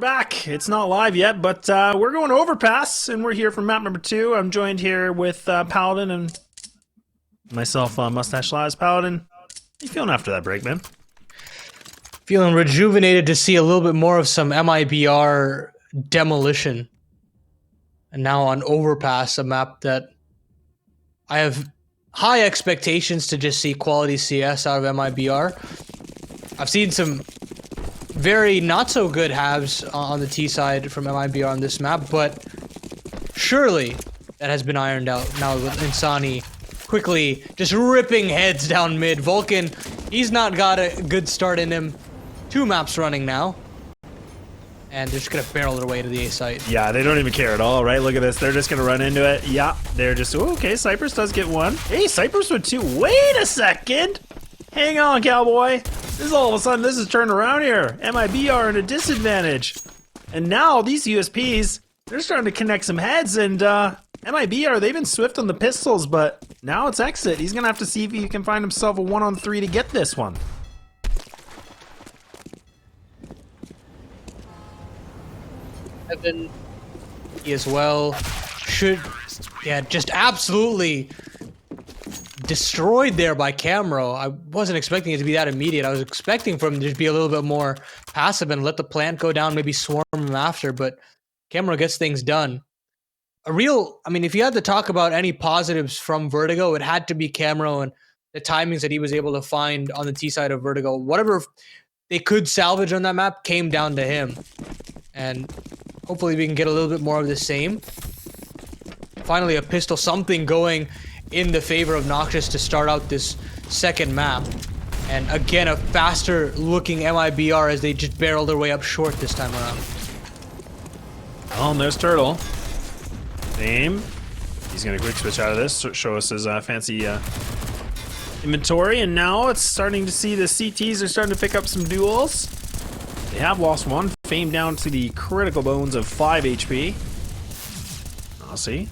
Back. It's not live yet, but we're going to Overpass, and we're here for map number 2. I'm joined here with Paladin and myself, Mustache Lives. Paladin, how you feeling after that break, man? Feeling rejuvenated to see a little bit more of some MIBR demolition. And now on Overpass, a map that I have high expectations to just see quality CS out of MIBR. I've seen some very not so good halves on the T side from MIBR on this map, but surely that has been ironed out now with Insani quickly just ripping heads down mid. Vulcan, he's not got a good start in him. 2 maps running now. And they're just gonna barrel their way to the A site. Yeah, they don't even care at all, right? Look at this. They're just gonna run into it. Yeah, they're just, oh, okay, Cypress does get 1. Hey, Cypress with 2. Wait a second. Hang on, cowboy. This is all of a sudden, this is turned around here. MIBR in a disadvantage. And now these USPs, they're starting to connect some heads, and MIBR, they've been swift on the pistols, but now it's Exit. He's gonna have to see if he can find himself a 1-on-3 to get this one. Evan, he as well should, yeah, just absolutely destroyed there by Camero. I wasn't expecting it to be that immediate. I was expecting for him to just be a little bit more passive and let the plant go down, maybe swarm him after, but Camero gets things done. I mean, if you had to talk about any positives from Vertigo, it had to be Camero and the timings that he was able to find on the T side of Vertigo. Whatever they could salvage on that map came down to him. And hopefully we can get a little bit more of the same. Finally, a pistol, something going in the favor of Noxious to start out this second map. And again, a faster looking MIBR as they just barrel their way up short this time around. Oh, and there's Turtle. Aim. He's gonna quick switch out of this, show us his fancy inventory, and now it's starting to see the CTs are starting to pick up some duels. They have lost 1. Fame down to the critical bones of 5 HP. I'll see.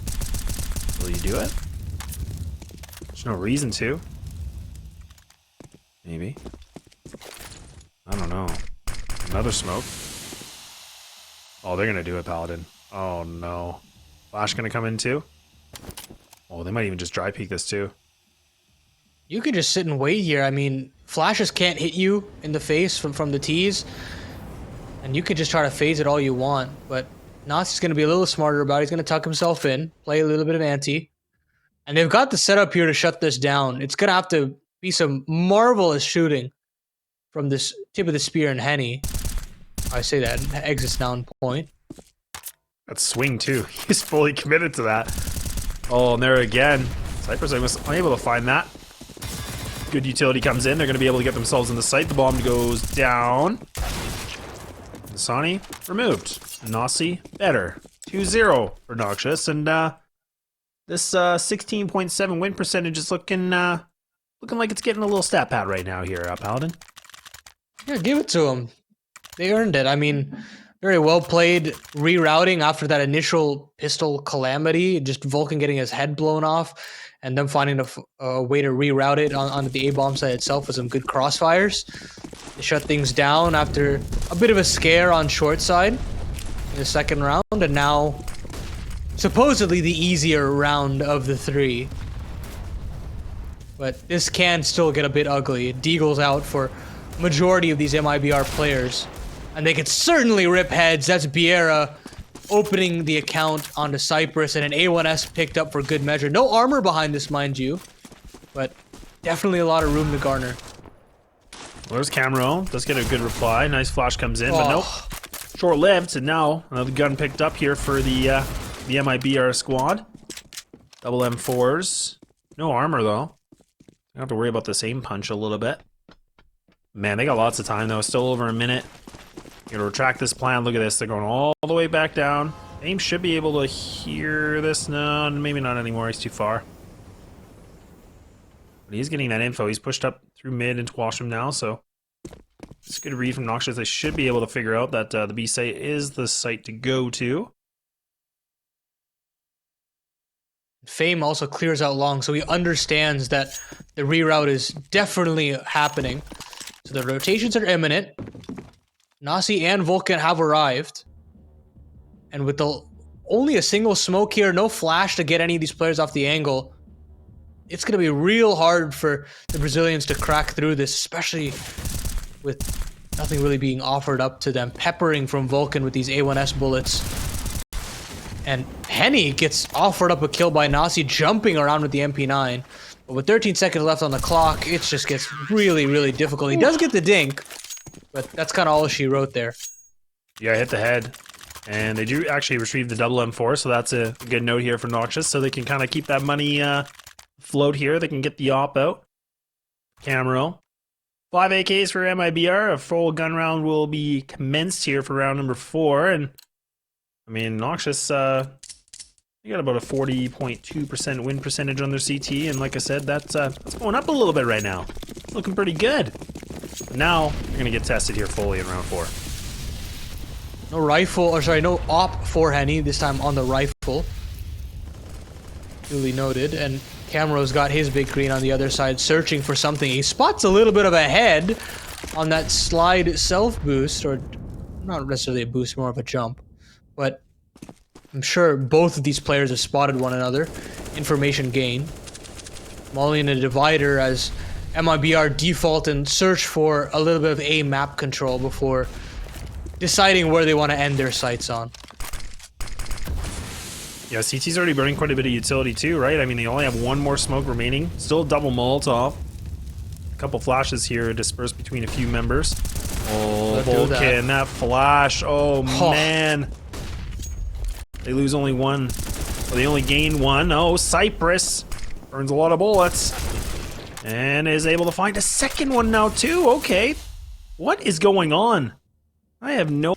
Will you do it? There's no reason to. Maybe. I don't know. Another smoke. Oh, they're gonna do it, Paladin. Oh no. Flash gonna come in too? Oh, they might even just dry peek this too. You could just sit and wait here. I mean, flashes can't hit you in the face from the T's. And you could just try to phase it all you want. But Nas is going to be a little smarter about it. He's going to tuck himself in, play a little bit of ante. And they've got the setup here to shut this down. It's going to have to be some marvelous shooting from this tip of the spear and Henny. I say that. Exits now on point. That swing too. He's fully committed to that. Oh, and there again. Cypress was unable to find that. Good utility comes in. They're going to be able to get themselves in the site. The bomb goes down. Sani removed. Nasi better. 2-0 for Noxious, and this 16.7 win percentage is looking like it's getting a little stat pad right now here, Paladin. Yeah, give it to them. They earned it. I mean, very well played rerouting after that initial pistol calamity. Just Vulcan getting his head blown off, and them finding a way to reroute it onto the A-bomb site itself with some good crossfires. They shut things down after a bit of a scare on short side in the second round, and now supposedly the easier round of the 3. But this can still get a bit ugly. Deagle's out for majority of these MIBR players, and they could certainly rip heads. That's Biera opening the account onto Cypress, and an A1S picked up for good measure. No armor behind this, mind you, but definitely a lot of room to garner. Well, there's Camero. Does get a good reply. Nice flash comes in, but nope. Short-lived, and now another gun picked up here for the MIBR squad. Double M4s. No armor, though. I have to worry about this aim punch a little bit. Man, they got lots of time, though. Still over a minute. Gonna retract this plan. Look at this. They're going all the way back down. Aim should be able to hear this. No, maybe not anymore. He's too far. But he's getting that info. He's pushed up through mid into washroom now, so it's a good read from Noxious. They should be able to figure out that the B site is the site to go to. Fame also clears out long, so he understands that the reroute is definitely happening. So the rotations are imminent. Nasi and Vulcan have arrived. And with only a single smoke here, no flash to get any of these players off the angle, it's going to be real hard for the Brazilians to crack through this, especially with nothing really being offered up to them. Peppering from Vulcan with these A1S bullets. And Henny gets offered up a kill by Nasi, jumping around with the MP9. But with 13 seconds left on the clock, it just gets really, really difficult. He does get the dink, but that's kind of all she wrote there. Yeah, hit the head. And they do actually retrieve the double M4, so that's a good note here for Noxious, so they can kind of keep that money float here. They can get the op out. Camero. 5 AKs for MIBR. A full gun round will be commenced here for round number 4. And, I mean, Noxious, they got about a 40.2% win percentage on their CT. And like I said, that's going up a little bit right now. Looking pretty good. But now, they're going to get tested here fully in round 4. No rifle, or sorry, no op for Henny, this time on the rifle. Duly noted, and Camero's got his big green on the other side, searching for something. He spots a little bit of a head on that slide self boost, or not necessarily a boost, more of a jump. But I'm sure both of these players have spotted one another. Information gain. Molly in a divider as MIBR default and search for a little bit of A map control before deciding where they want to end their sights on. Yeah, CT's already burning quite a bit of utility too, right? I mean, they only have one more smoke remaining. Still double Molotov. A couple flashes here dispersed between a few members. Oh, Vulcan, that flash. Oh, man. They lose only one. Well, they only gain one. Oh, Cypress burns a lot of bullets. And is able to find a second one now too. Okay. What is going on? I have no...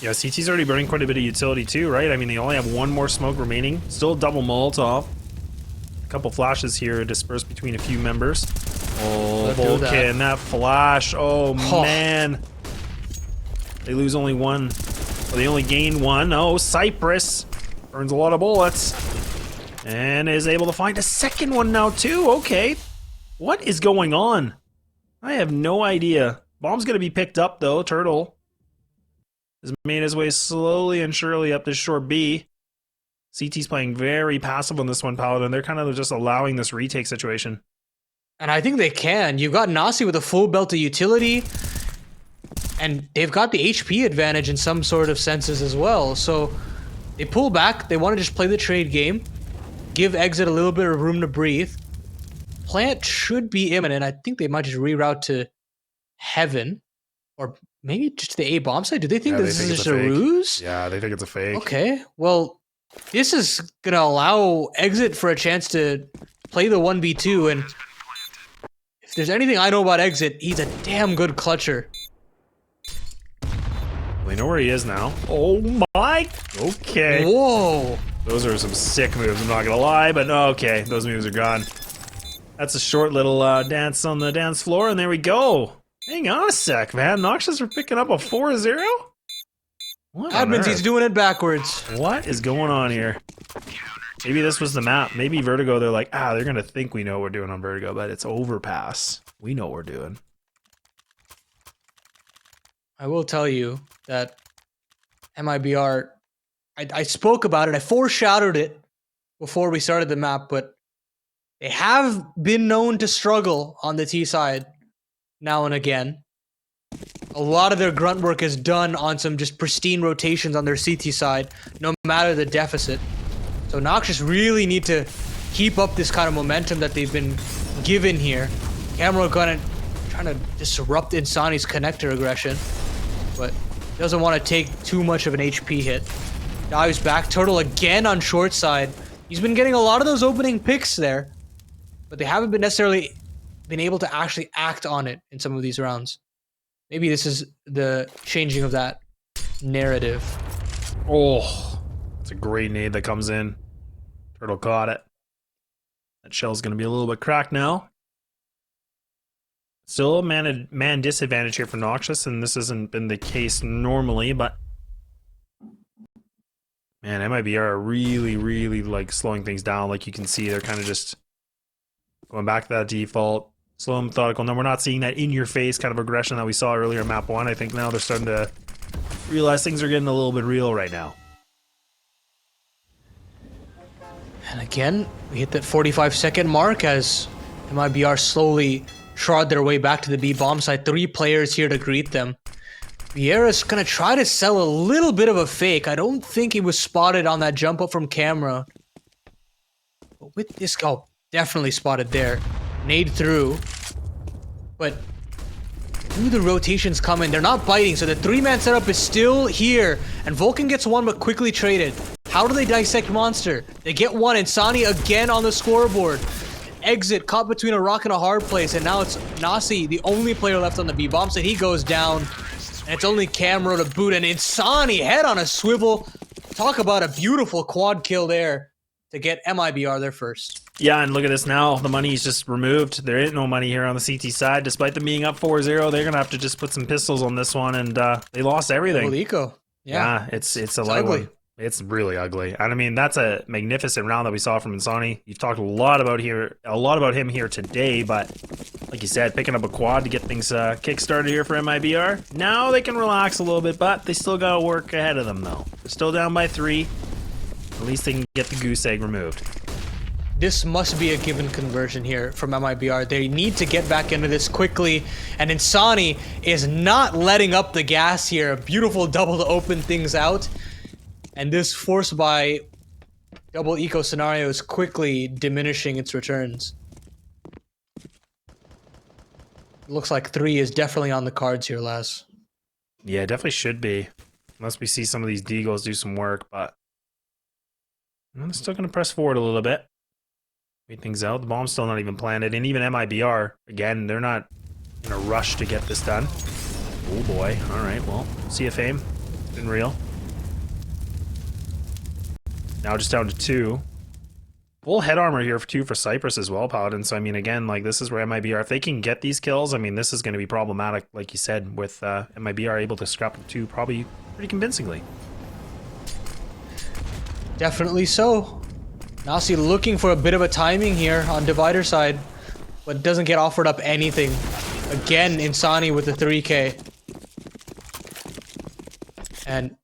Yeah, CT's already burning quite a bit of utility too, right? I mean, they only have one more smoke remaining. Still double Molotov. A couple flashes here dispersed between a few members. Oh, Vulcan, that flash. Oh, man. They lose only one. Well, they only gain one. Oh, Cypress burns a lot of bullets. And is able to find a second one now too. Okay. What is going on? I have no idea. Bomb's gonna be picked up though. Turtle has made his way slowly and surely up this short B. CT's playing very passive on this one, Paladin. They're kind of just allowing this retake situation. And I think they can. You've got Nasi with a full belt of utility, and they've got the HP advantage in some sort of senses as well. So they pull back. They want to just play the trade game, give Exit a little bit of room to breathe. Plant should be imminent. I think they might just reroute to Heaven, or maybe just the A bomb site. Do they think this is just a ruse? Yeah, they think it's a fake. Okay, well, this is gonna allow Exit for a chance to play the 1v2, and if there's anything I know about Exit, he's a damn good clutcher. They know where he is now. Oh my! Okay. Whoa! Those are some sick moves, I'm not gonna lie, but okay, those moves are gone. That's a short little dance on the dance floor, and there we go. Hang on a sec, man. Noxious are picking up a 4-0? What on Admins, he's earth? doing it backwards. What is going on here? Maybe this was the map. Maybe Vertigo, they're like, they're gonna think we know what we're doing on Vertigo, but it's Overpass. We know what we're doing. I will tell you that MIBR, I spoke about it, I foreshadowed it before we started the map, but they have been known to struggle on the T side now and again. A lot of their grunt work is done on some just pristine rotations on their CT side, no matter the deficit. So Noxious really need to keep up this kind of momentum that they've been given here. Camera trying to disrupt Insani's connector aggression, but doesn't want to take too much of an HP hit. Dives back, Turtle again on short side. He's been getting a lot of those opening picks there, but they haven't been necessarily been able to actually act on it in some of these rounds. Maybe this is the changing of that narrative. Oh, it's a great nade that comes in. Turtle caught it. That shell's going to be a little bit cracked now. Still a man disadvantage here for Noxious, and this hasn't been the case normally, but man, MIBR are really, really like slowing things down. Like you can see, they're kind of just going back to that default, slow and methodical. No, we're not seeing that in-your-face kind of aggression that we saw earlier in map 1. I think now they're starting to realize things are getting a little bit real right now. And again, we hit that 45-second mark as MIBR slowly trod their way back to the B bomb site. 3 players here to greet them. Vieira's gonna try to sell a little bit of a fake. I don't think he was spotted on that jump up from camera. But with this, oh, definitely spotted there. Nade through. But do the rotations come in? They're not biting, so the 3-man setup is still here. And Vulcan gets one, but quickly traded. How do they dissect Monster? They get one, and Sani again on the scoreboard. Exit, caught between a rock and a hard place, and now it's Nasi, the only player left on the B bomb, so he goes down. And it's only Camero to boot, and Insani head on a swivel. Talk about a beautiful quad kill there to get MIBR there first. Yeah, and look at this now. The money's just removed. There ain't no money here on the CT side. Despite them being up 4-0, they're going to have to just put some pistols on this one, and they lost everything. Double eco. Yeah, it's a ugly. It's really ugly. And I mean, that's a magnificent round that we saw from Insani. You've talked a lot about him here today, but like you said, picking up a quad to get things kick-started here for MIBR. Now they can relax a little bit, but they still got work ahead of them, though. They're still down by 3. At least they can get the goose egg removed. This must be a given conversion here from MIBR. They need to get back into this quickly, and Insani is not letting up the gas here. A beautiful double to open things out. And this force by double eco scenario is quickly diminishing its returns. Looks like 3 is definitely on the cards here, Les. Yeah, definitely should be. Unless we see some of these Deagles do some work, but I'm still going to press forward a little bit. Wait things out. The bomb's still not even planted. And even MIBR, again, they're not in a rush to get this done. Oh boy. Alright, well, see ya, Fame. It's been real. Now just down to 2. Full head armor here for 2 for Cypress as well, Paladin. So, I mean, again, like, this is where MIBR, if they can get these kills, I mean, this is going to be problematic, like you said, with MIBR able to scrap the 2 probably pretty convincingly. Definitely so. Nasi looking for a bit of a timing here on Divider side, but doesn't get offered up anything. Again, Insani with the 3K. And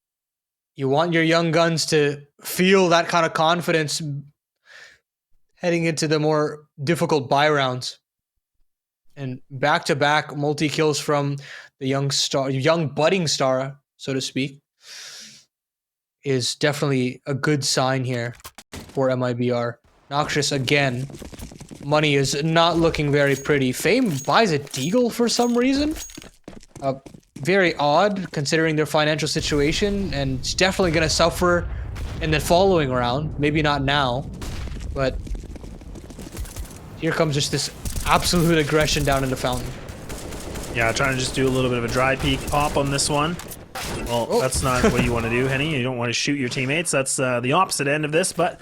you want your young guns to feel that kind of confidence heading into the more difficult buy rounds. And back-to-back multi-kills from the young budding star, so to speak, is definitely a good sign here for MIBR. Noxious again. Money is not looking very pretty. Fame buys a Deagle for some reason. Very odd considering their financial situation, and it's definitely going to suffer in the following round. Maybe not now, but here comes just this absolute aggression down in the fountain. Yeah, trying to just do a little bit of a dry peek pop on this one. Well, that's not what you want to do, Henny. You don't want to shoot your teammates. That's the opposite end of this, but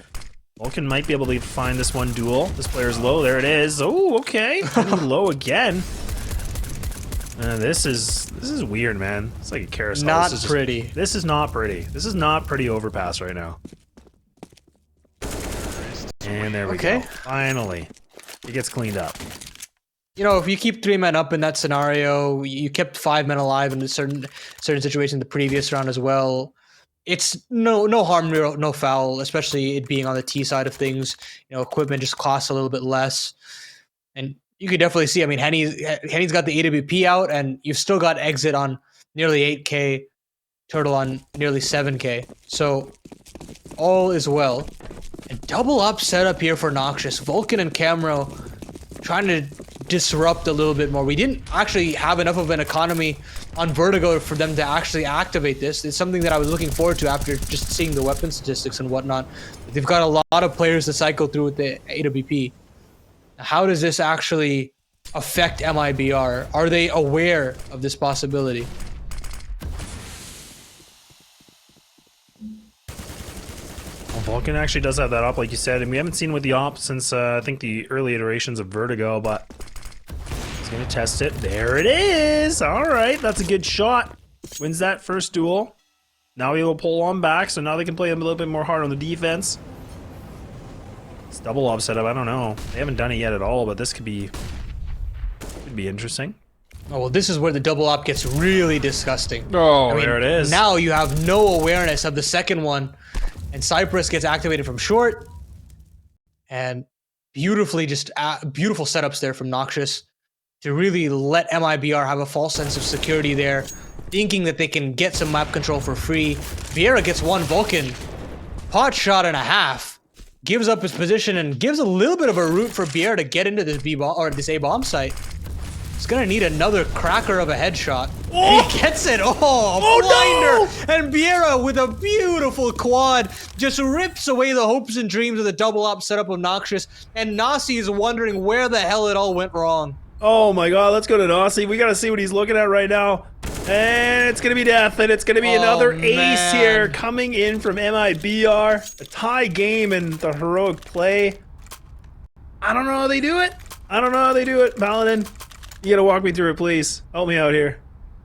Vulcan might be able to find this one duel. This player's low. There it is. Oh, okay. Low again. This is weird, man. It's like a carousel. Not this is pretty. This is not pretty. This is not pretty Overpass right now. And there we go. Finally. It gets cleaned up. You know, if you keep 3 men up in that scenario, you kept 5 men alive in a certain situation the previous round as well. It's no harm, no foul, especially it being on the T side of things. You know, equipment just costs a little bit less. And you could definitely see, I mean, Henny's got the AWP out, and you've still got Exit on nearly 8K, Turtle on nearly 7K. So all is well. And double up setup here for Noxious. Vulcan and Camero trying to disrupt a little bit more. We didn't actually have enough of an economy on Vertigo for them to actually activate this. It's something that I was looking forward to after just seeing the weapon statistics and whatnot. They've got a lot of players to cycle through with the AWP. How does this actually affect MIBR? Are they aware of this possibility? Well, Vulcan actually does have that op, like you said, and we haven't seen with the op since I think the early iterations of Vertigo, but he's gonna test it. There it is! Alright, that's a good shot. Wins that first duel. Now he will pull on back, so now they can play him a little bit more hard on the defense. It's double op setup, I don't know. They haven't done it yet at all, but this could be could be interesting. Oh, well, this is where the double op gets really disgusting. Oh, I mean, there it is. Now you have no awareness of the second one, and Cypress gets activated from short. And beautifully, beautiful setups there from Noxious to really let MIBR have a false sense of security there, thinking that they can get some map control for free. Vieira gets one Vulcan, pot shot and a half, gives up his position and gives a little bit of a route for Vieira to get into this B-bomb or this A-bomb site. He's gonna need another cracker of a headshot. Oh! And he gets it! Oh, blinder! No! And Vieira with a beautiful quad just rips away the hopes and dreams of the double op setup of Noxious, and Nasi is wondering where the hell it all went wrong. Oh my god, let's go to Nasi. We gotta see what he's looking at right now. And it's gonna be death, and it's gonna be another ace here coming in from MIBR. A tie game and the heroic play. I don't know how they do it. I don't know how they do it, Paladin. You gotta walk me through it, please. Help me out here.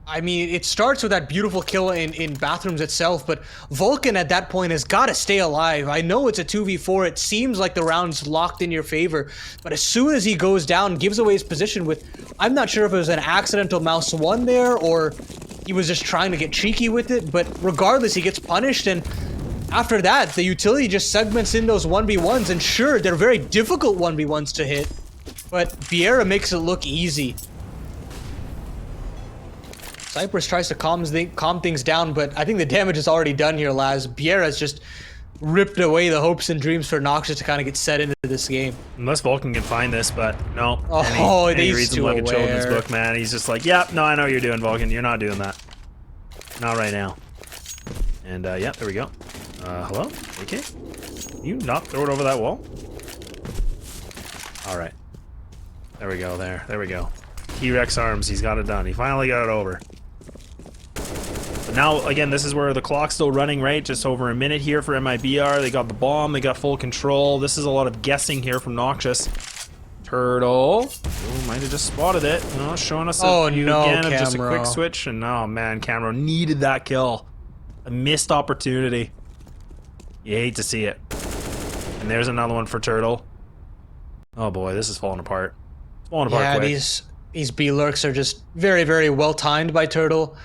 I mean, it starts with that beautiful kill in bathrooms itself, but Vulcan at that point has got to stay alive. I know it's a 2v4. It seems like the round's locked in your favor, but as soon as he goes down, gives away his position with, I'm not sure if it was an accidental mouse 1 there or he was just trying to get cheeky with it, but regardless, he gets punished, and after that, the utility just segments in those 1v1s, and sure, they're very difficult 1v1s to hit, but Vieira makes it look easy. Cypress tries to calm things down, but I think the damage is already done here, Laz. Vieira's just ripped away the hopes and dreams for Noxious to kind of get set into this game. Unless Vulcan can find this, but no. Oh, he reads him like a children's book, man. He's just like, yeah, no, I know what you're doing, Vulcan. You're not doing that. Not right now. And, yeah, there we go. Hello? AK? You not throw it over that wall? Alright. There we go, there we go. T-Rex arms, he's got it done. He finally got it over. But now, again, this is where the clock's still running, right? Just over a minute here for MIBR. They got the bomb, they got full control. This is a lot of guessing here from Noxious. Turtle. Oh, might have just spotted it. No, showing us a view again of just a quick switch. And oh man, Camero needed that kill. A missed opportunity. You hate to see it. And there's another one for Turtle. Oh boy, this is falling apart. It's falling apart quick. These B-lurks are just very, very well timed by Turtle.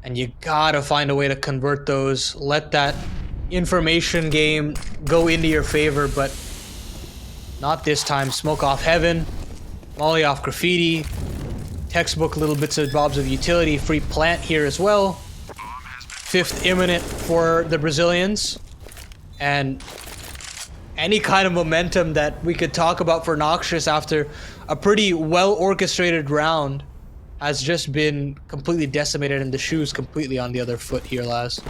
And you gotta find a way to convert those. Let that information game go into your favor, but not this time. Smoke off heaven, molly off graffiti, textbook little bits and bobs of utility, free plant here as well. 5th imminent for the Brazilians. And any kind of momentum that we could talk about for Noxious after a pretty well orchestrated round has just been completely decimated, and the shoe's completely on the other foot here, Laz.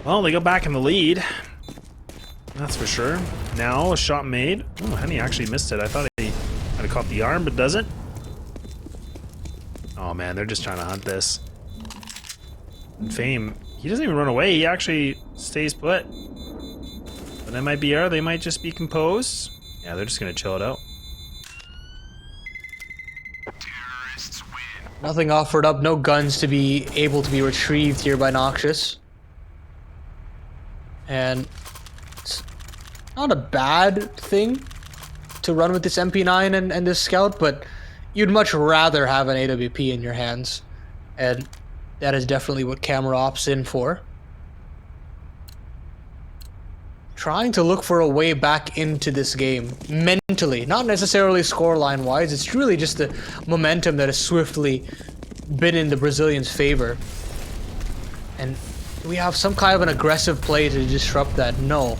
Well, they go back in the lead. That's for sure. Now a shot made. Oh, Henny actually missed it. I thought he might have caught the arm, but doesn't. Oh man, they're just trying to hunt this. And Fame, he doesn't even run away. He actually stays put. But MIBR, they might just be composed. Yeah, they're just gonna chill it out. Nothing offered up, no guns to be able to be retrieved here by Noxious. And it's not a bad thing to run with this MP9 and this scout, but you'd much rather have an AWP in your hands. And that is definitely what Camera opts in for. Trying to look for a way back into this game mentally, not necessarily scoreline wise. It's really just the momentum that has swiftly been in the Brazilians' favor. And do we have some kind of an aggressive play to disrupt that? No,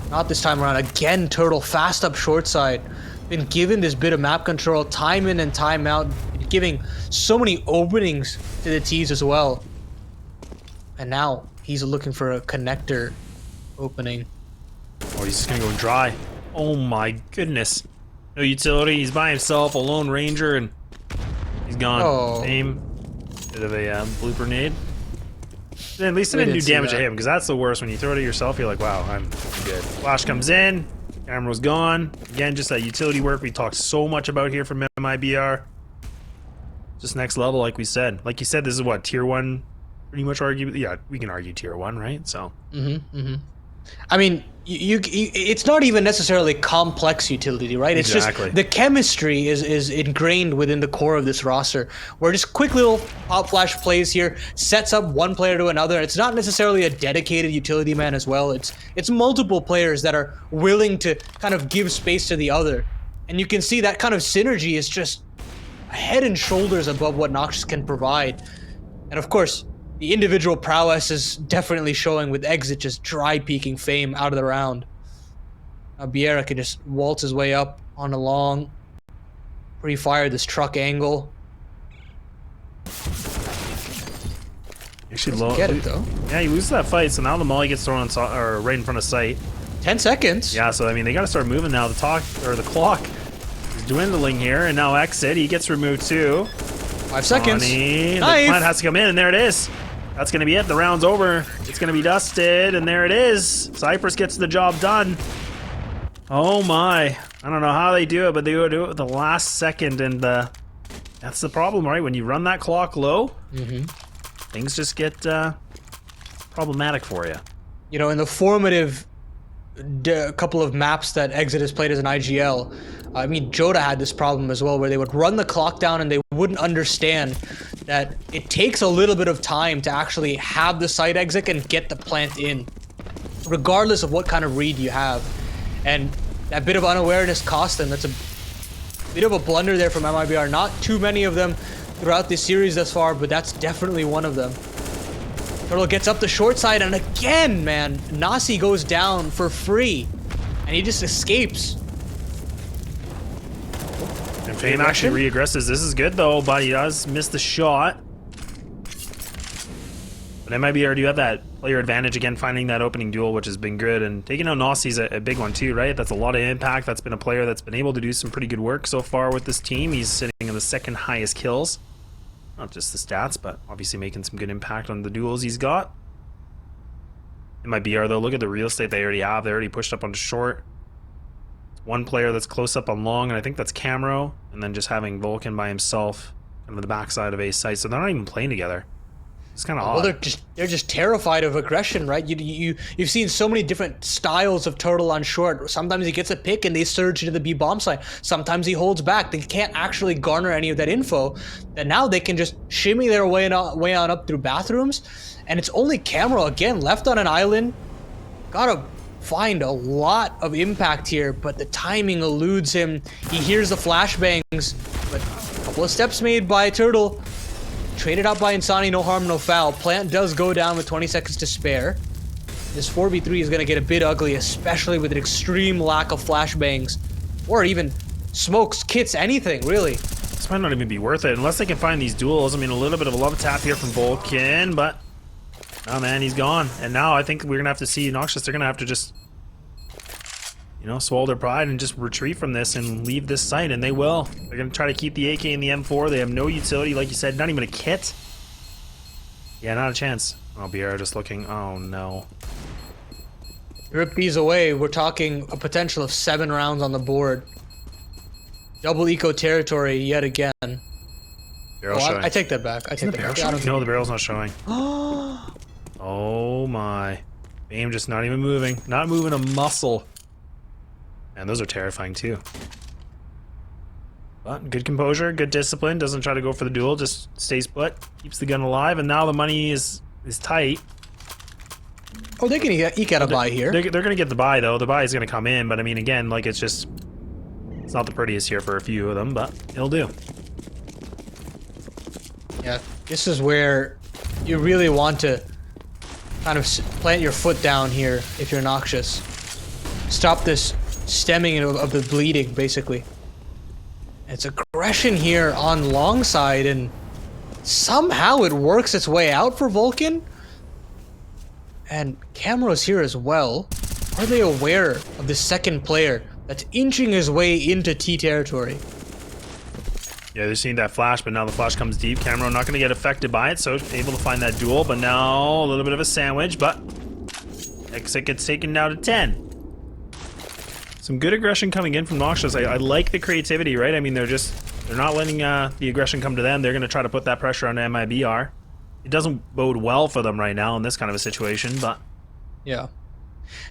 not this time around. Again, Turtle fast up short side, been given this bit of map control time in and time out, giving so many openings to the T's as well. And now he's looking for a connector opening. Oh, he's just gonna go dry. Oh my goodness. No utility, he's by himself, a lone ranger, and he's gone. Oh. Aim. Bit of a blooper nade. Then at least it didn't do damage to him, because that's the worst. When you throw it at yourself, you're like, wow, I'm good. Flash comes in, camera's gone. Again, just that utility work we talked so much about here from MIBR. Just next level, like we said. Like you said, this is what, tier 1? Pretty much argue, yeah, we can argue tier 1, right? So. I mean, it's not even necessarily complex utility, right? It's Exactly. just the chemistry is ingrained within the core of this roster, where just quick little pop flash plays here sets up one player to another. It's not necessarily a dedicated utility man as well. It's multiple players that are willing to kind of give space to the other, and you can see that kind of synergy is just head and shoulders above what Noxious can provide. And of course, the individual prowess is definitely showing with Exit just dry peeking fame out of the round. Now Biera can just waltz his way up on a long, pre-fire this truck angle. Actually, low. Get it though. Yeah, he loses that fight, so now the molly gets thrown on or right in front of sight. 10 seconds. Yeah, so I mean they got to start moving now. The clock is dwindling here, and now Exit he gets removed too. 5 seconds. The plant has to come in, and there it is. That's going to be it. The round's over. It's going to be dusted, and there it is. Cypress gets the job done. Oh my. I don't know how they do it, but they do it at the last second, and that's the problem, right? When you run that clock low, things just get problematic for you. You know, in the formative couple of maps that Exit has played as an IGL, I mean, Joda had this problem as well, where they would run the clock down and they wouldn't understand that it takes a little bit of time to actually have the site exit and get the plant in, regardless of what kind of read you have. And that bit of unawareness cost them. That's a bit of a blunder there from MIBR. Not too many of them throughout this series thus far, but that's definitely one of them. Turtle gets up the short side, and again, man, Nasi goes down for free, and he just escapes. And Fame actually re-aggresses. This is good though, but he does miss the shot. But MIBR do have that player advantage again, finding that opening duel, which has been good, and taking out Nasi's a big one too, right? That's a lot of impact. That's been a player that's been able to do some pretty good work so far with this team. He's sitting in the second highest kills. Not just the stats, but obviously making some good impact on the duels he's got. MIBR though, look at the real estate they already have. They already pushed up onto short. One player that's close up on long, and I think that's Camro, and then just having Vulcan by himself kind of the backside of Ace site, so they're not even playing together. It's kind of odd. Well, they're just terrified of aggression, right? You've seen so many different styles of Turtle on short. Sometimes he gets a pick and they surge into the B bomb site. Sometimes he holds back. They can't actually garner any of that info. That now they can just shimmy their way on up through bathrooms, and it's only Camero again left on an island. Gotta find a lot of impact here, but the timing eludes him. He hears the flashbangs, but a couple of steps made by Turtle. Traded out by Insani, no harm, no foul. Plant does go down with 20 seconds to spare. This 4v3 is going to get a bit ugly, especially with an extreme lack of flashbangs. Or even smokes, kits, anything, really. This might not even be worth it, unless they can find these duels. I mean, a little bit of a love tap here from Vulcan, but... oh man, he's gone. And now I think we're going to have to see Noxious. They're going to have to just... you know, swallow their pride and just retreat from this and leave this site, and they will. They're going to try to keep the AK and the M4. They have no utility, like you said, not even a kit. Yeah, not a chance. Oh, BR just looking. Oh, no. Rip these away. We're talking a potential of 7 rounds on the board. Double eco territory yet again. Barrel showing. I take that back. I take that back. No, the barrel's not showing. Oh, my. Fame just not even moving. Not moving a muscle. And those are terrifying too. But good composure, good discipline, doesn't try to go for the duel, just stays put, keeps the gun alive, and now the money is tight. Oh, they can eke out a buy here. They're going to get the buy though. The buy is going to come in, but I mean, again, like it's not the prettiest here for a few of them, but it'll do. Yeah, this is where you really want to kind of plant your foot down here if you're Noxious. Stop this stemming of the bleeding, basically. It's aggression here on long side, and somehow it works its way out for Vulcan. And Camero's here as well. Are they aware of the second player that's inching his way into T territory? Yeah, they're seeing that flash, but now the flash comes deep. Camero not going to get affected by it, so able to find that duel, but now a little bit of a sandwich, but Exit gets taken down to 10. Some good aggression coming in from Noxious. I like the creativity, right? I mean, they're not letting the aggression come to them. They're going to try to put that pressure on MIBR. It doesn't bode well for them right now in this kind of a situation, but... yeah.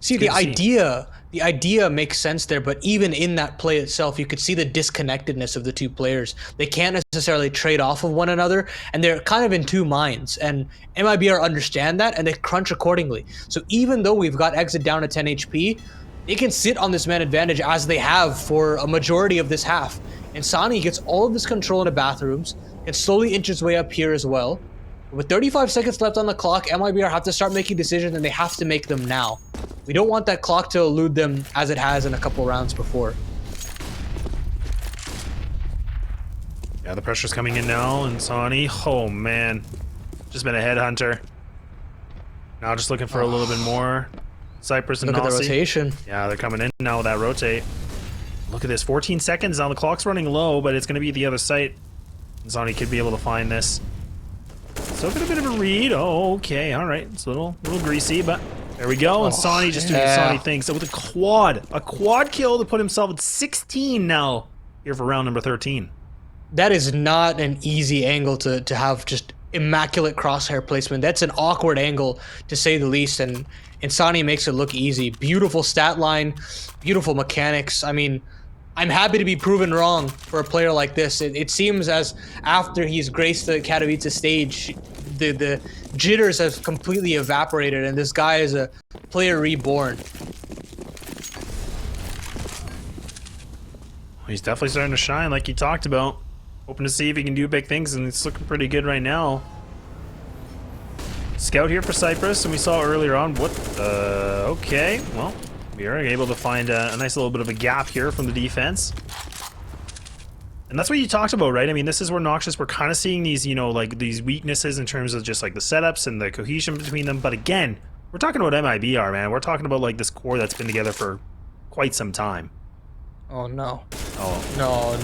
See, the idea makes sense there, but even in that play itself, you could see the disconnectedness of the two players. They can't necessarily trade off of one another, and they're kind of in two minds. And MIBR understand that, and they crunch accordingly. So even though we've got Exit down to 10 HP, they can sit on this man advantage as they have for a majority of this half. And Sani gets all of this control in the bathrooms, can slowly inch his way up here as well. With 35 seconds left on the clock, MIBR have to start making decisions, and they have to make them now. We don't want that clock to elude them as it has in a couple rounds before. Yeah, the pressure's coming in now, and Sani, oh man, just been a headhunter. Now just looking for a little bit more. Cypress and Look at the Noxious. rotation. Yeah, they're coming in now with that rotate. Look at this, 14 seconds now. The clock's running low, but it's going to be the other site. Sani could be able to find this. Still got a bit of a read. Oh, okay, all right. It's a little greasy, but there we go. And Sani just doing Sani things. So with a quad kill to put himself at 16 now here for round number 13. That is not an easy angle to have just immaculate crosshair placement. That's an awkward angle, to say the least, and Sani makes it look easy. Beautiful stat line, beautiful mechanics. I mean, I'm happy to be proven wrong for a player like this. It seems as after he's graced the Katowice stage, the jitters have completely evaporated, and this guy is a player reborn. He's definitely starting to shine like you talked about. Hoping to see if he can do big things, and it's looking pretty good right now. Scout here for Cypress, and we saw earlier on okay, well, we are able to find a nice little bit of a gap here from the defense. And that's what you talked about, right? I mean, this is where Noxious, we're kind of seeing these, you know, like these weaknesses in terms of just like the setups and the cohesion between them. But again, we're talking about MIBR, man. We're talking about like this core that's been together for quite some time. Oh no. Oh. No.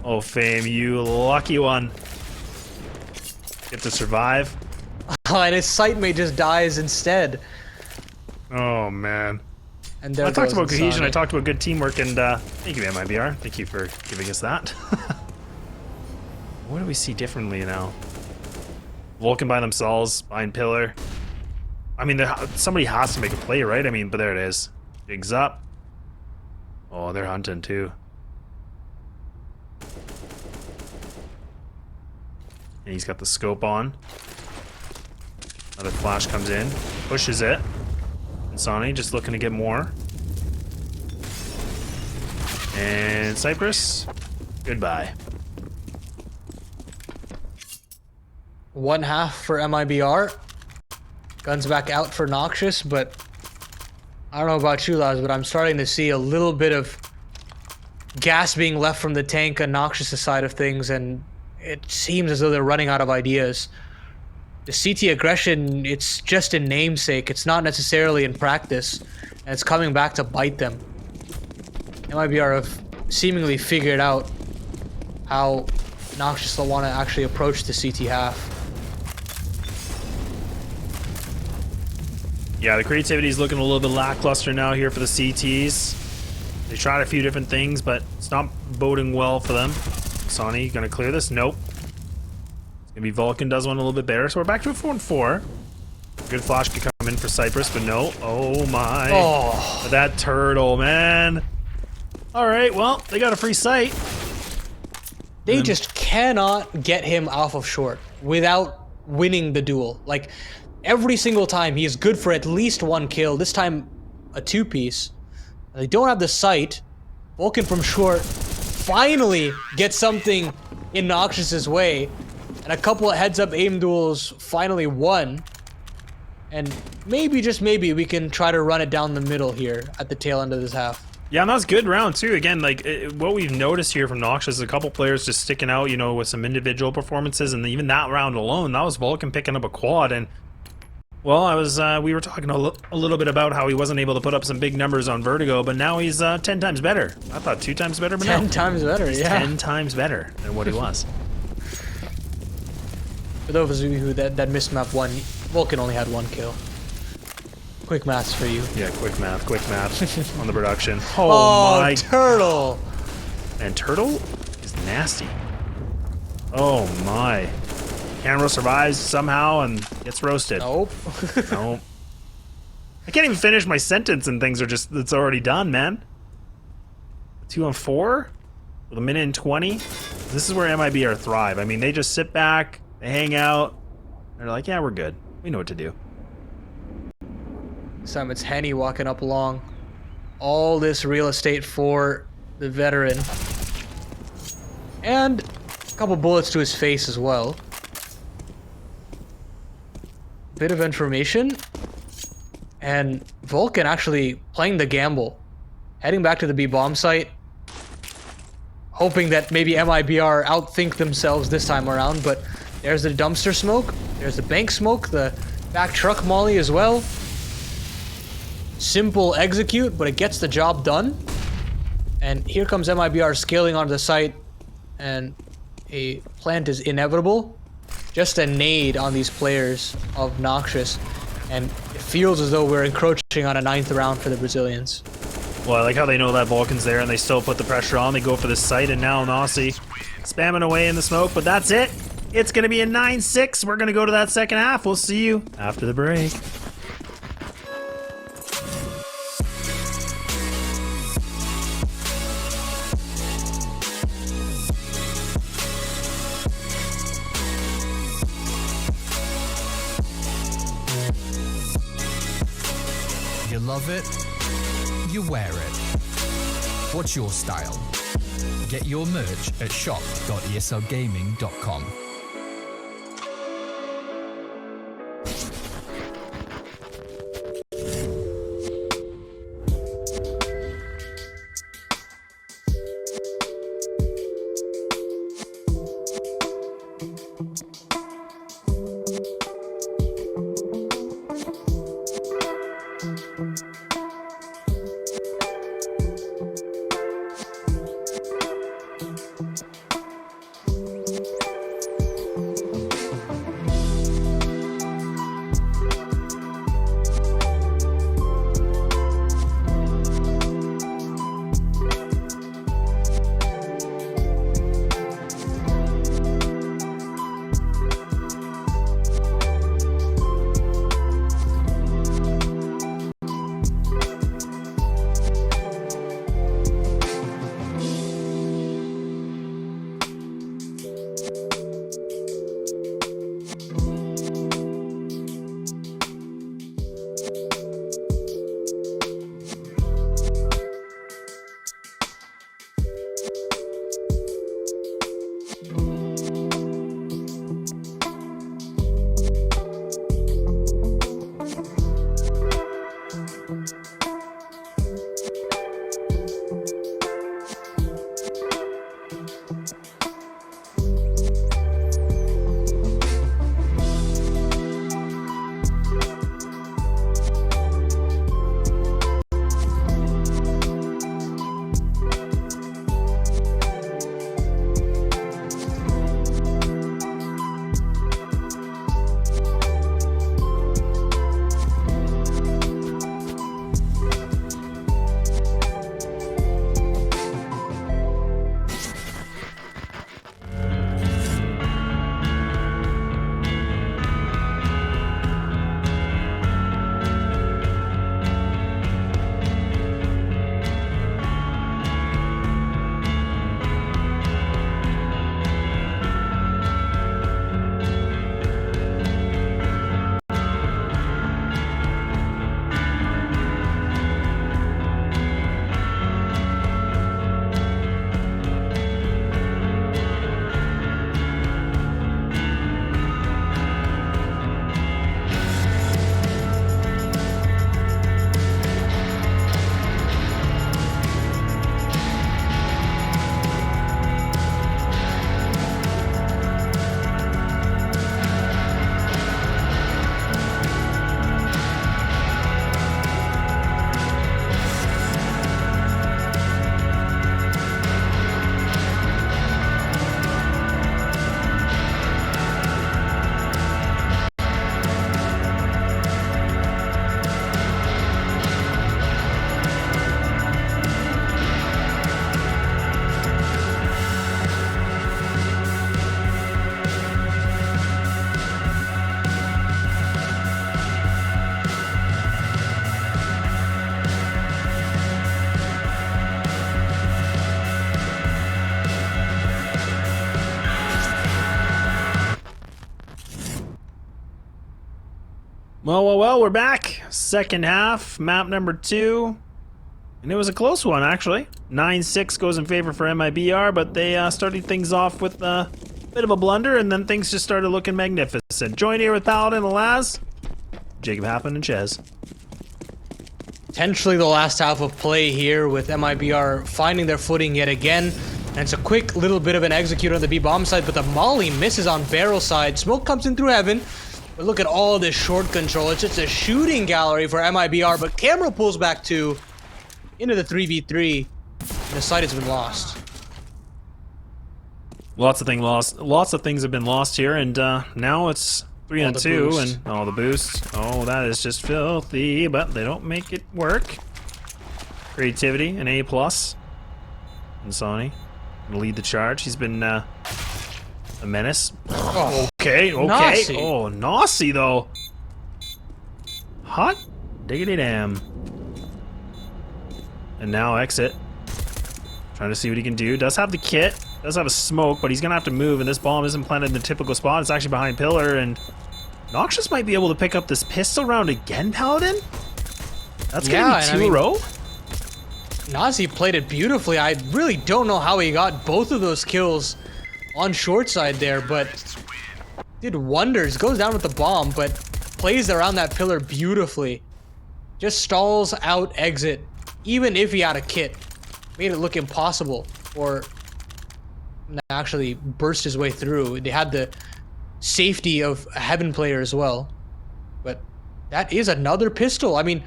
Oh, Fame, you lucky one. Get to survive. Oh, and his sitemate just dies instead. Oh, man. And there I talked about goes cohesion, Sani. I talked about good teamwork, and thank you, MIBR. Thank you for giving us that. What do we see differently now? Vulcan by themselves, behind Pillar. I mean, somebody has to make a play, right? I mean, but there it is. Jigs up. Oh, they're hunting too. And he's got the scope on. Another flash comes in, pushes it. And Sani just looking to get more. And Cypress, goodbye. 1/2 for MIBR. Guns back out for Noxious, but I don't know about you, lads, but I'm starting to see a little bit of gas being left from the tank on Noxious' side of things, and it seems as though they're running out of ideas. The CT aggression, it's just in namesake. It's not necessarily in practice, and it's coming back to bite them. MIBR have seemingly figured out how Noxious will want to actually approach the CT half. Yeah, the creativity is looking a little bit lackluster now here for the CTs. They tried a few different things, but it's not boding well for them. Sani gonna clear this? Nope. It's gonna be Vulcan does one a little bit better, so we're back to a 4-4. Good flash could come in for Cypress, but no. Oh my. Oh. That turtle, man. Alright, well, they got a free sight. They just cannot get him off of short without winning the duel. Like, every single time he is good for at least one kill, this time a 2-piece. They don't have the sight. Vulcan from short finally gets something in Noxious's way, and a couple of heads-up aim duels finally won. And maybe, just maybe, we can try to run it down the middle here at the tail end of this half. Yeah, and that was a good round too. Again, like what we've noticed here from Noxious is a couple players just sticking out, you know, with some individual performances, and even that round alone, that was Vulcan picking up a quad. And well, we were talking a little bit about how he wasn't able to put up some big numbers on Vertigo, but now he's 10 times better. I thought 2 times better, but 10 times better, he's yeah. 10 times better than what he was. For those of you who that missed map 1, Vulcan only had 1 kill. Quick maths for you. Yeah, quick math on the production. Oh, my Turtle! And Turtle is nasty. Oh my. Camera survives somehow and gets roasted. Nope. Nope. I can't even finish my sentence and things are just, it's already done, man. 2 on 4? With a minute and 20? This is where MIBR thrive. I mean, they just sit back, they hang out, they're like, yeah, we're good. We know what to do. This time it's Henny walking up along. All this real estate for the veteran. And a couple bullets to his face as well. Bit of information. And Vulcan actually playing the gamble. Heading back to the B-bomb site. Hoping that maybe MIBR outthink themselves this time around. But there's the dumpster smoke. There's the bank smoke. The back truck molly as well. Simple execute, but it gets the job done. And here comes MIBR scaling onto the site. And a plant is inevitable. Just a nade on these players of Noxious. And it feels as though we're encroaching on a 9th round for the Brazilians. Well, I like how they know that Vulcan's there and they still put the pressure on. They go for the site and now Nossi spamming away in the smoke, but that's it. It's going to be a 9-6. We're going to go to that second half. We'll see you after the break. You love it, you wear it. What's your style? Get your merch at shop.eslgaming.com. Well, we're back. Second half, map number 2. And it was a close one, actually. 9-6 goes in favor for MIBR, but they started things off with a bit of a blunder, and then things just started looking magnificent. Joined here with Paladin and Laz, Jacob Happen and Chez. Potentially the last half of play here with MIBR finding their footing yet again. And it's a quick little bit of an execute on the B-bomb side, but the molly misses on barrel side. Smoke comes in through heaven. But look at all this short control. It's just a shooting gallery for MIBR, but Camera pulls back 2 into the 3v3. And the site has been lost. Lots of things have been lost here, and now it's 3-2, and all the boosts. Oh, that is just filthy, but they don't make it work. Creativity, an A+. And Sonny gonna lead the charge. He's been a menace. Oh, Okay. Noxious. Oh, Noxious though. Hot diggity damn. And now exit. Trying to see what he can do. Does have the kit. Does have a smoke, but he's gonna have to move, and this bomb isn't planted in the typical spot. It's actually behind pillar, and Noxious might be able to pick up this pistol round again, Paladin? That's gonna be 2 in a row? Nazi played it beautifully. I really don't know how he got both of those kills on short side there, but did wonders. Goes down with the bomb, but plays around that pillar beautifully. Just stalls out exit. Even if he had a kit, made it look impossible for him to actually burst his way through. They had the safety of a Heaven player as well, but that is another pistol. I mean,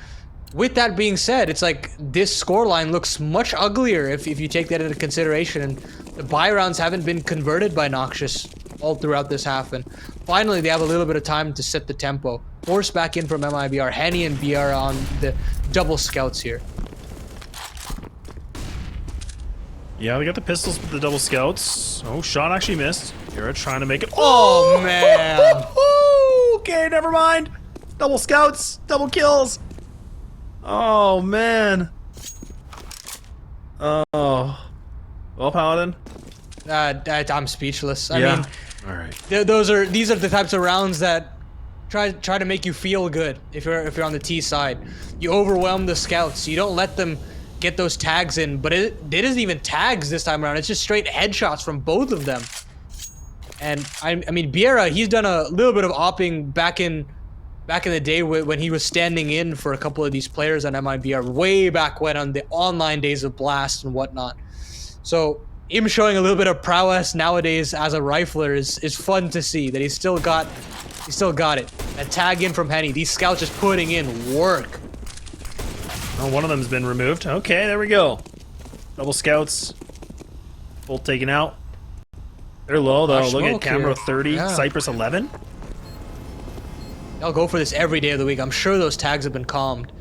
with that being said, it's like this scoreline looks much uglier if you take that into consideration, and the buy rounds haven't been converted by Noxious all throughout this half, and finally they have a little bit of time to set the tempo. Force back in from MIBR. Henny and BR on the double scouts here. Yeah, we got the pistols with the double scouts. Oh, shot actually missed. You're trying to make it. Oh, man. Okay, never mind. Double scouts, double kills. Oh, man. Oh. Well, Paladin? I'm speechless. I Yeah. mean, All right. these are the types of rounds that try to make you feel good if you're on the T side. You overwhelm the scouts. You don't let them get those tags in, but it isn't even tags this time around. It's just straight headshots from both of them. And I mean, Biera, he's done a little bit of opping back in the day when he was standing in for a couple of these players on MIBR way back when on the online days of Blast and whatnot. So him showing a little bit of prowess nowadays as a rifler is fun to see, that he's still got it. A tag in from Henny. These scouts just putting in work. Oh, one of them's been removed. Okay, there we go. Double scouts. Both taken out. They're low though. Look at Camera 30, Yeah. Cypress 11. I'll go for this every day of the week. I'm sure those tags have been calmed.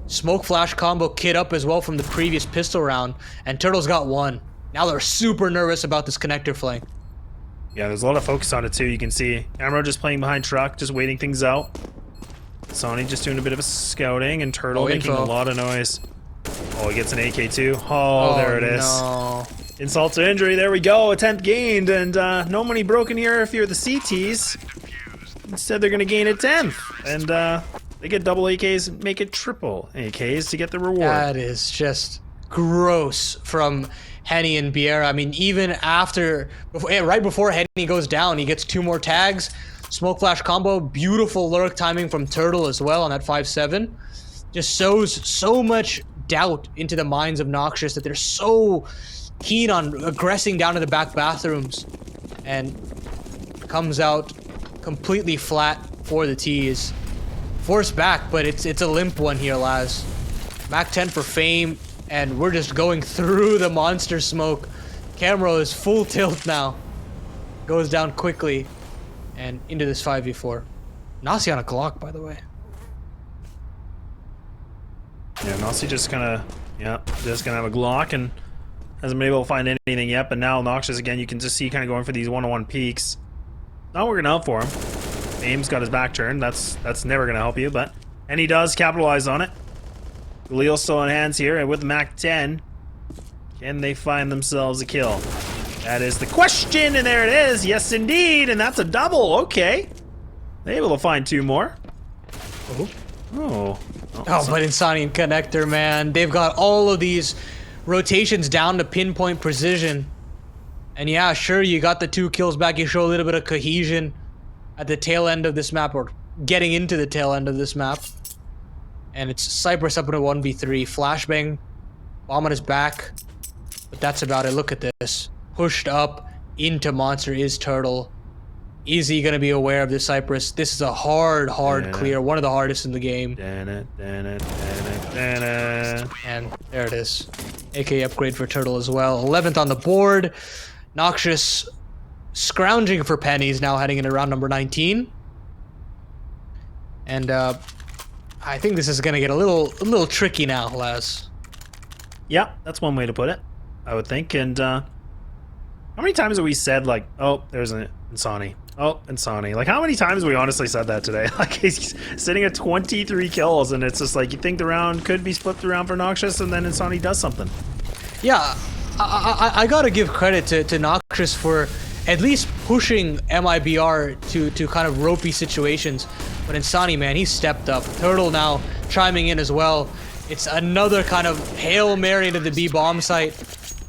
Smoke flash combo kit up as well from the previous pistol round, and Turtle's got 1. Now they're super nervous about this connector flank. Yeah, there's a lot of focus on it too. You can see Camera just playing behind truck, just waiting things out. Sonny just doing a bit of a scouting, and Turtle making a lot of noise. Oh, he gets an AK too. Oh, there it is. No. Insult to injury. There we go. Attempt gained, and no money broken here if you're the CTs. Instead, they're going to gain a 10th, and they get double AKs, make it triple AKs to get the reward. That is just gross from Henny and Biera. I mean, even right before Henny goes down, he gets 2 more tags. Smoke flash combo, beautiful lurk timing from Turtle as well on that 5-7. Just sows so much doubt into the minds of Noxious that they're so keen on aggressing down to the back bathrooms, and comes out completely flat for the T's. Forced back, but it's a limp one here, Laz. Mac 10 for fame, and we're just going through the monster smoke. Camera is full tilt now. Goes down quickly and into this 5v4. Nasi on a Glock, by the way. Yeah, Nasi just gonna have a Glock and hasn't been able to find anything yet. But now Noxious again, you can just see kind of going for these one-on-one peeks. Not working out for him. Aim's got his back turned. That's never gonna help you, and he does capitalize on it. Galil's still on hands here, and with the Mac 10, can they find themselves a kill? That is the question, and there it is. Yes, indeed, and that's a double. Okay, they able to find 2 more. Oh. Oh, but Insani and Connector, man, they've got all of these rotations down to pinpoint precision. And yeah, sure, you got the 2 kills back. You show a little bit of cohesion at the tail end of this map, or getting into the tail end of this map. And it's Cypress up in a 1v3. Flashbang, bomb on his back. But that's about it. Look at this. Pushed up into Monster is Turtle. Is he going to be aware of this Cypress? This is a hard clear. One of the hardest in the game. And there it is. AK upgrade for Turtle as well. 11th on the board. Noxious scrounging for pennies now heading into round number 19. And I think this is going to get a little tricky now, Laz. Yeah, that's one way to put it, I would think. And how many times have we said, like, oh, there's an Insani. Oh, Insani. Like, how many times have we honestly said that today? Like, he's sitting at 23 kills, and it's just like, you think the round could be flipped around for Noxious, and then Insani does something. Yeah, I gotta give credit to Noxious for at least pushing MIBR to kind of ropey situations. But Insani, man, he stepped up. Turtle now chiming in as well. It's another kind of Hail Mary into the B bomb site.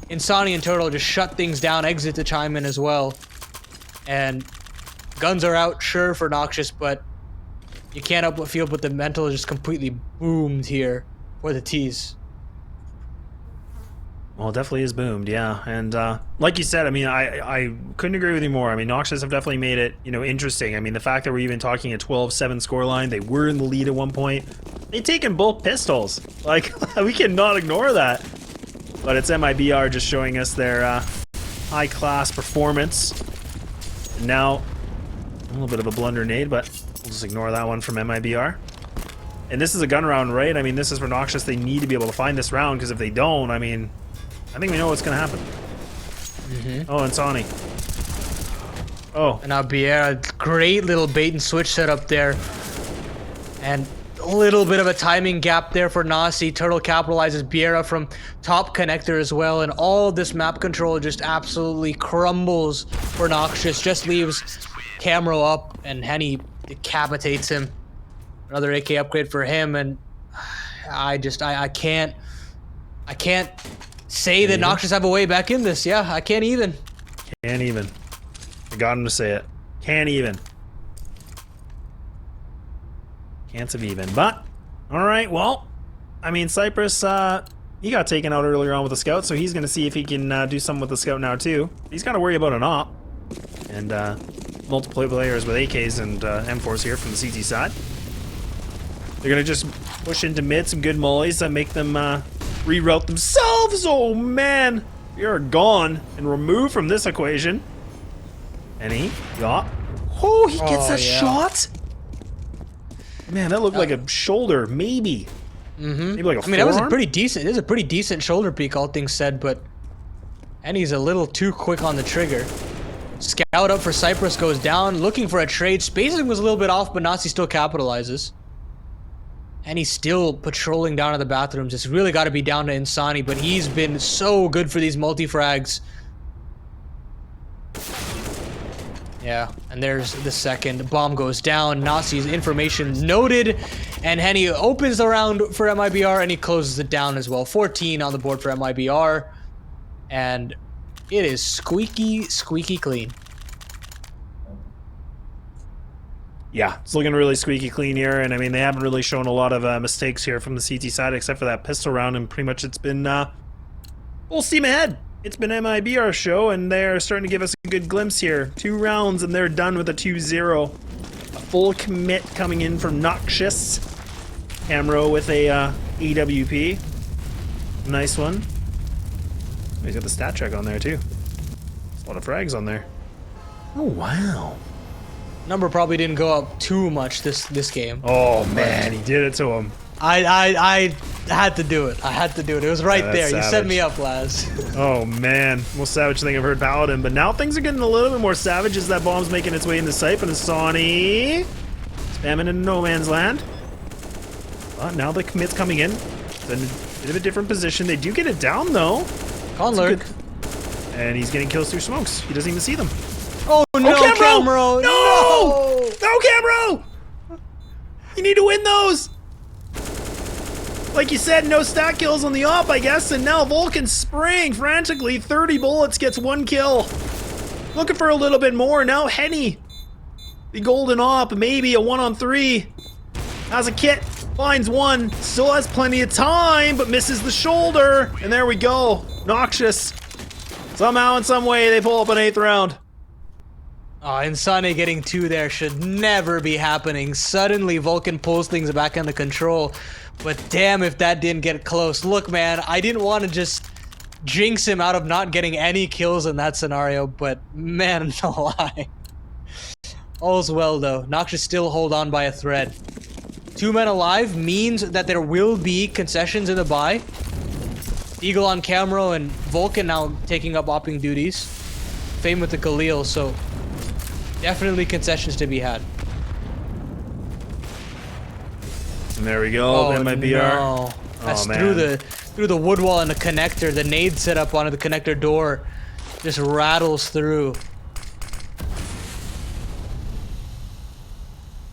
Insani and Turtle just shut things down, exit to chime in as well. And guns are out, sure, for Noxious, but you can't up what field, but the mental just completely boomed here for the T's. Well, it definitely is boomed, yeah. And like you said, I mean, I couldn't agree with you more. I mean, Noxious have definitely made it, you know, interesting. I mean, the fact that we're even talking a 12-7 scoreline, they were in the lead at one point. They've taken both pistols. Like, we cannot ignore that. But it's MIBR just showing us their high-class performance. And now, a little bit of a blunder nade, but we'll just ignore that one from MIBR. And this is a gun round, right? I mean, this is for Noxious. They need to be able to find this round, because if they don't, I mean, I think we know what's going to happen. Oh, Insani. Oh. And now Biera, great little bait and switch setup there. And a little bit of a timing gap there for Nasi. Turtle capitalizes Biera from top connector as well. And all this map control just absolutely crumbles for Noxious. Just leaves Camero up and Henny decapitates him. Another AK upgrade for him. And I can't say that Noxious have a way back in this. Yeah, I can't even. Can't even. I got him to say it. Can't even. Can't have even. But, alright, well, I mean, Cypress, he got taken out earlier on with the scout, so he's going to see if he can do something with the scout now, too. He's got to worry about an op. And multiple players with AKs and M4s here from the CT side. They're going to just push into mid, some good mollies that make them reroute themselves. Oh, man. You're gone and removed from this equation. And he got... Oh, he gets a shot? Man, that looked like a shoulder, maybe. Maybe like a forearm? That was a pretty decent. It was a pretty decent shoulder peek, all things said, but Henny's a little too quick on the trigger. Scout up for Cypress goes down, looking for a trade. Spacing was a little bit off, but Nazi still capitalizes. And he's still patrolling down to the bathrooms. It's really got to be down to Insani, but he's been so good for these multi-frags. Yeah, and there's the second. Bomb goes down. Nazi's information noted. And Henny opens the round for MIBR, and he closes it down as well. 14 on the board for MIBR. And it is squeaky, squeaky clean. Yeah, it's looking really squeaky clean here, and I mean, they haven't really shown a lot of mistakes here from the CT side, except for that pistol round, and pretty much it's been full steam ahead. It's been MIBR show, and they're starting to give us a good glimpse here. 2 rounds, and they're done with a 2-0. A full commit coming in from Noxious. Camero with a AWP. Nice one. He's got the stat check on there, too. There's a lot of frags on there. Oh, wow. Number probably didn't go up too much this game. Oh man, he did it to him. I had to do it. I had to do it. It was right there. Savage. You set me up, Laz. Oh man, most savage thing I've heard Paladin. But now things are getting a little bit more savage as that bomb's making its way into sight. And Sonny spamming into no man's land. But now the commit's coming in. It's in a bit of a different position. They do get it down though. Con lurk. And he's getting kills through smokes. He doesn't even see them. Oh no, Camero! No! No, Camero! You need to win those! Like you said, no stat kills on the op, I guess, and now Vulcan spraying frantically. 30 bullets, gets 1 kill. Looking for a little bit more. Now Henny, the golden op, maybe a 1-on-3. Has a kit, finds one, still has plenty of time, but misses the shoulder. And there we go. Noxious. Somehow, in some way, they pull up an 8th round. Oh, Insane getting 2 there should never be happening. Suddenly, Vulcan pulls things back under control. But damn if that didn't get close. Look, man, I didn't want to just jinx him out of not getting any kills in that scenario, but man, no lie. All's well, though. Noxious still hold on by a thread. 2 men alive means that there will be concessions in the buy. Eagle on camera and Vulcan now taking up opping duties. Fame with the Khalil, so definitely concessions to be had. And there we go. Oh, MIBR. no. That's through the wood wall and the connector. The nade set up onto the connector door just rattles through.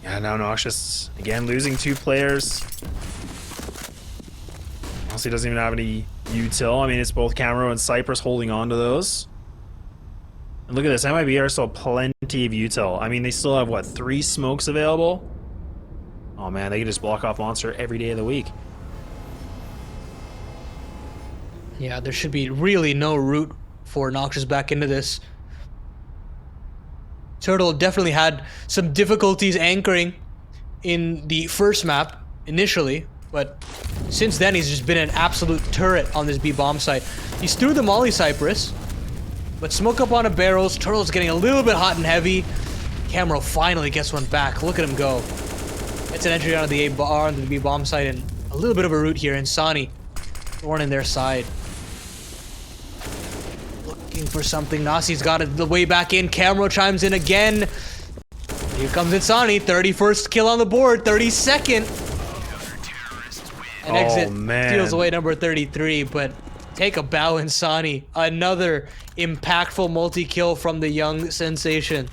Yeah, now Noxious again losing 2 players. Honestly, doesn't even have any util. I mean, it's both Camero and Cypress holding on to those. And look at this, MIBR still plenty of util. I mean, they still have what, 3 smokes available? Oh man, they can just block off Monster every day of the week. Yeah, there should be really no route for Noxious back into this. Turtle definitely had some difficulties anchoring in the first map initially, but since then he's just been an absolute turret on this B bomb site. He's through the Molly Cypress, but smoke up on a barrels. Turtle's getting a little bit hot and heavy. Camero finally gets one back. Look at him go. It's an entry onto the A bar onto the B bomb site and a little bit of a route here. And Sani, thorn in their side. Looking for something. Nasi's got it the way back in. Camero chimes in again. Here comes Insani. 31st kill on the board. 32nd. And exit steals away number 33. But take a bow, Insani. Another impactful multi-kill from the young sensation.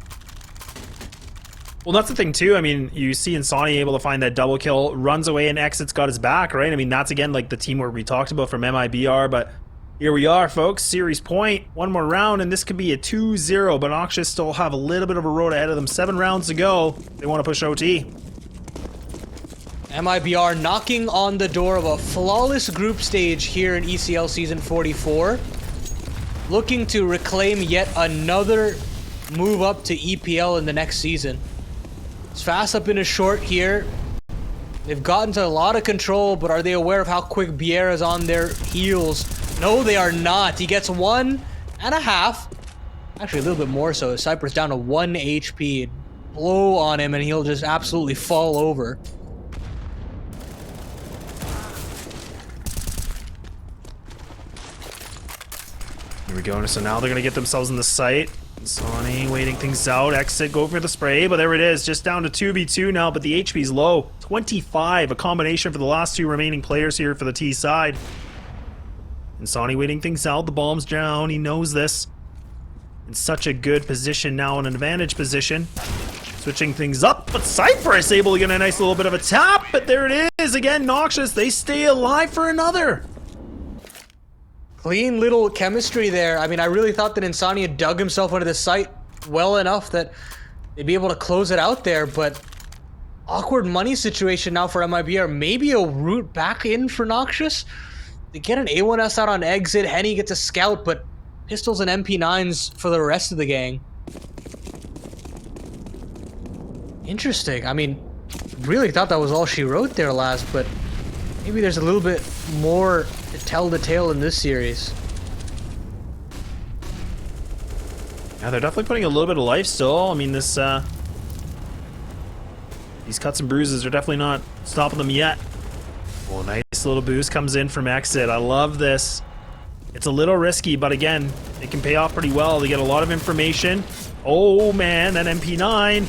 Well, that's the thing too. I mean, you see Insani able to find that double kill, runs away and exit's got his back, right? I mean, that's again like the teamwork we talked about from MIBR, but here we are, folks. Series point. 1 more round, and this could be a 2-0, but Noxious still have a little bit of a road ahead of them. 7 rounds to go. They want to push OT. MIBR knocking on the door of a flawless group stage here in ECL Season 44. Looking to reclaim yet another move up to EPL in the next season. It's fast up in a short here. They've gotten to a lot of control, but are they aware of how quick Biera is on their heels? No, they are not. He gets 1.5. Actually, a little bit more so. Cypress down to 1 HP. Blow on him, and he'll just absolutely fall over. Here we go. So now they're going to get themselves in the site. Sani waiting things out. Exit, go for the spray, but there it is. Just down to 2v2 now, but the HP's low. 25, a combination for the last 2 remaining players here for the T side. And Sani waiting things out. The bomb's down. He knows this. In such a good position now, in an advantage position. Switching things up, but Cypress able to get a nice little bit of a tap, but there it is. Again, Noxious, they stay alive for another. Clean little chemistry there. I mean, I really thought that Insani had dug himself into the site well enough that they'd be able to close it out there, but awkward money situation now for MIBR. Maybe a route back in for Noxious. They get an A1S out on exit. Henny gets a scout, but pistols and MP9s for the rest of the gang. Interesting. I mean, really thought that was all she wrote there last, but maybe there's a little bit more to tell the tale in this series. Yeah, they're definitely putting a little bit of life still. I mean, this these cuts and bruises are definitely not stopping them yet. Oh, nice little boost comes in from exit. I love this. It's a little risky, but again, it can pay off pretty well. They get a lot of information. Oh man, that MP9.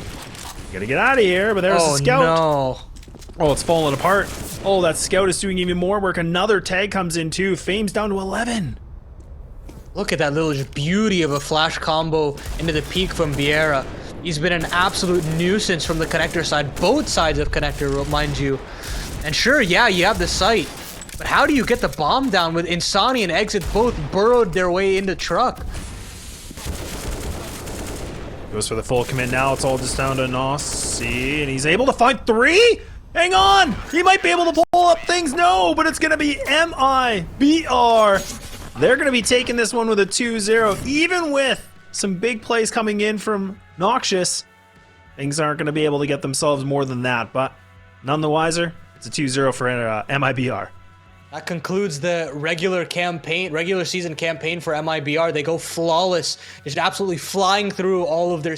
Gotta get out of here, but there's the scout. No. Oh, it's falling apart. Oh, that scout is doing even more work. Another tag comes in too. Fame's down to 11. Look at that little just beauty of a flash combo into the peak from Biera. He's been an absolute nuisance from the connector side, both sides of connector, mind you. And sure, yeah, you have the sight, but how do you get the bomb down with Insani and Exit both burrowed their way into truck? Goes for the full commit now. It's all just down to Noxious, and he's able to find 3? Hang on! He might be able to pull up things. No, but it's going to be MIBR. They're going to be taking this one with a 2-0. Even with some big plays coming in from Noxious, things aren't going to be able to get themselves more than that. But none the wiser, it's a 2-0 for MIBR. That concludes the regular season campaign for MIBR. They go flawless, just absolutely flying through all of their